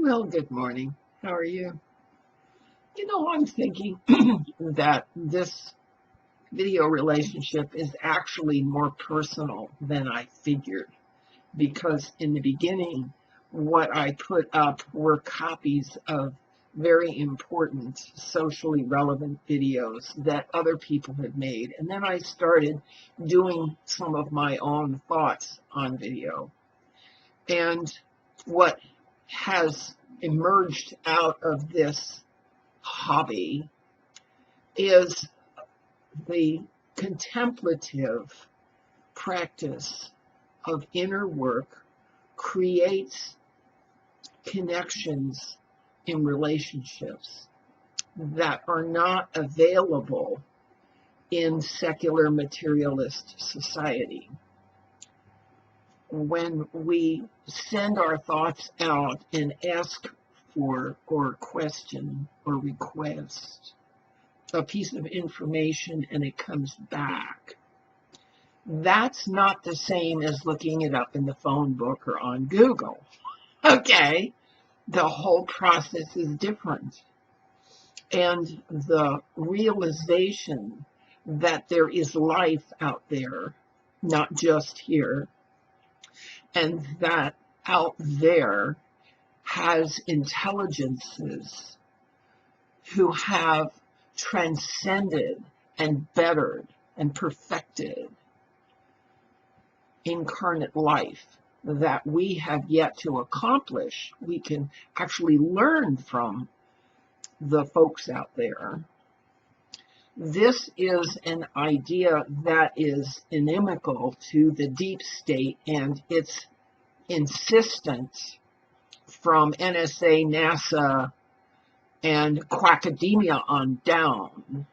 Well, good morning. How are you? I'm thinking that this video relationship is actually more personal than I figured because in the beginning, what I put up were copies of very important socially relevant videos that other people had made. And then I started doing some of my own thoughts on video. And what has emerged out of this hobby is the contemplative practice of inner work creates connections in relationships that are not available in secular materialist society. When we send our thoughts out and ask for or question or request a piece of information and it comes back, that's not the same as looking it up in the phone book or on Google. Okay, the whole process is different. And the realization that there is life out there, not just here, and that out there has intelligences who have transcended and bettered and perfected incarnate life that we have yet to accomplish. We can actually learn from the folks out there. This is an idea that is inimical to the deep state and its insistence from NSA, NASA, and quackademia on down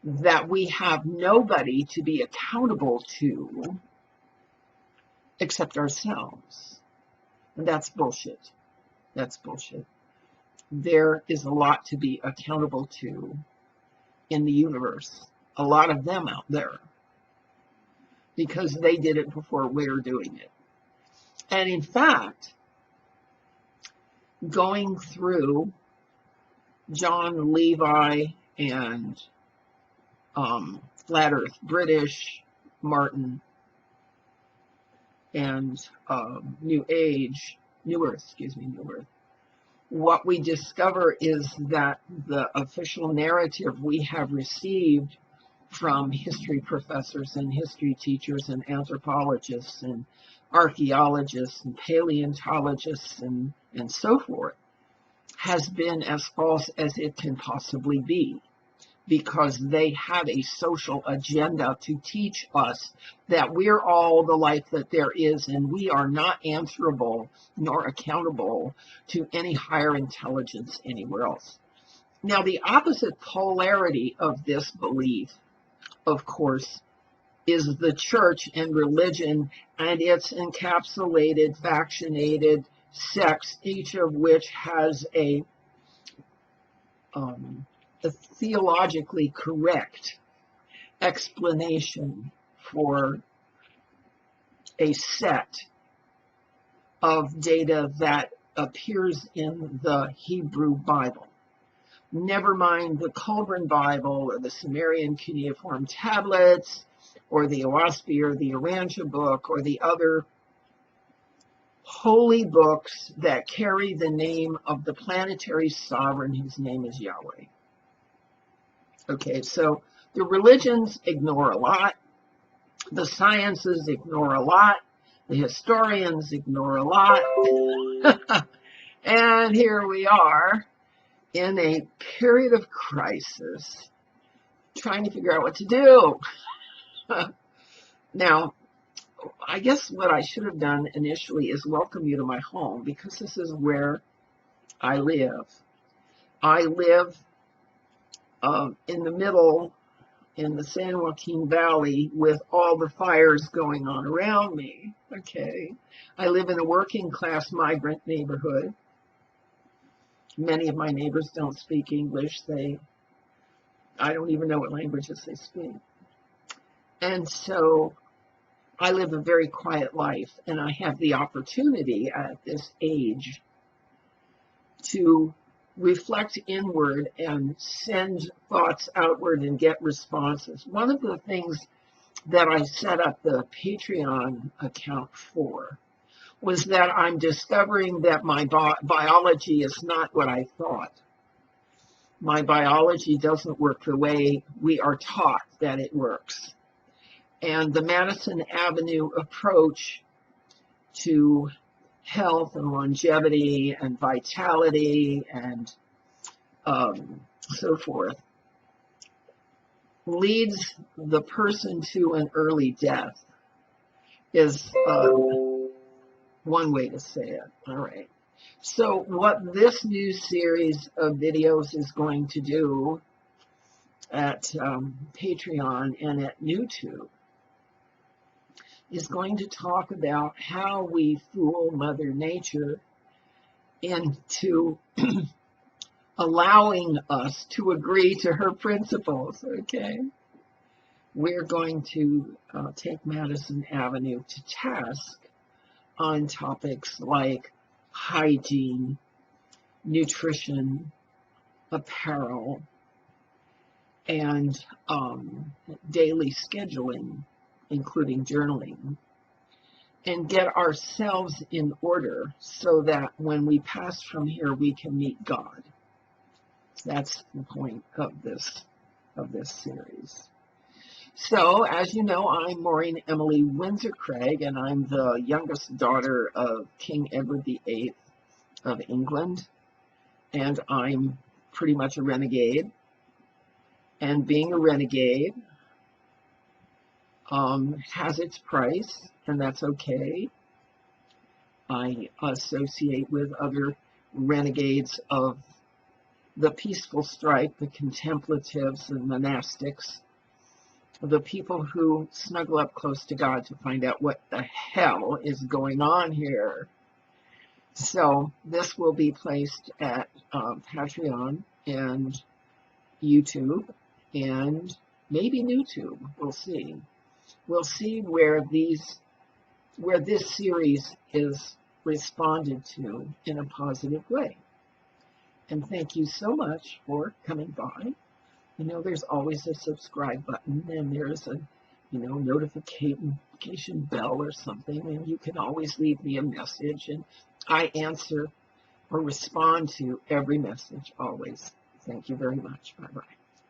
that we have nobody to be accountable to except ourselves. And that's bullshit. That's bullshit. There is a lot to be accountable to in the universe, a lot of them out there, because they did it before we're doing it. And in fact, going through John Levi and Flat Earth British, Martin, and New Earth, what we discover is that the official narrative we have received from history professors and history teachers and anthropologists and archaeologists and paleontologists and so forth has been as false as it can possibly be, because they have a social agenda to teach us that we're all the life that there is and we are not answerable nor accountable to any higher intelligence anywhere else. Now, the opposite polarity of this belief, of course, is the church and religion and its encapsulated, factionated sects, each of which has a theologically correct explanation for a set of data that appears in the Hebrew Bible. Never mind the Colburn Bible or the Sumerian cuneiform tablets or the Owaspy or the Urantia book or the other holy books that carry the name of the planetary sovereign whose name is Yahweh. Okay, so the religions ignore a lot, the sciences ignore a lot, the historians ignore a lot, and here we are in a period of crisis trying to figure out what to do. Now, I guess what I should have done initially is welcome you to my home, because this is where I live. I live in the middle, in the San Joaquin Valley, with all the fires going on around me. Okay, I live in a working class migrant neighborhood. Many of my neighbors don't speak English. I don't even know what languages they speak. And so I live a very quiet life, and I have the opportunity at this age to reflect inward and send thoughts outward and get responses. One of the things that I set up the Patreon account for was that I'm discovering that my biology is not what I thought. My biology doesn't work the way we are taught that it works. And the Madison Avenue approach to health and longevity and vitality and so forth leads the person to an early death is one way to say it. All right. So what this new series of videos is going to do at Patreon and at YouTube is going to talk about how we fool Mother Nature into allowing us to agree to her principles, okay? We're going to take Madison Avenue to task on topics like hygiene, nutrition, apparel, and daily scheduling, including journaling, and get ourselves in order so that when we pass from here, we can meet God. That's the point of this series. So, as you know, I'm Maureen Emily Windsor-Craig, and I'm the youngest daughter of King Edward VIII of England, and I'm pretty much a renegade. And being a renegade has its price, and that's okay. I associate with other renegades of the peaceful stripe, the contemplatives and monastics, the people who snuggle up close to God to find out what the hell is going on here. So this will be placed at Patreon and YouTube and maybe YouTube. We'll see. We'll see where this series is responded to in a positive way. And thank you so much for coming by. You know, there's always a subscribe button, and there's a, notification bell or something, and you can always leave me a message, and I answer or respond to every message always. Thank you very much. Bye-bye.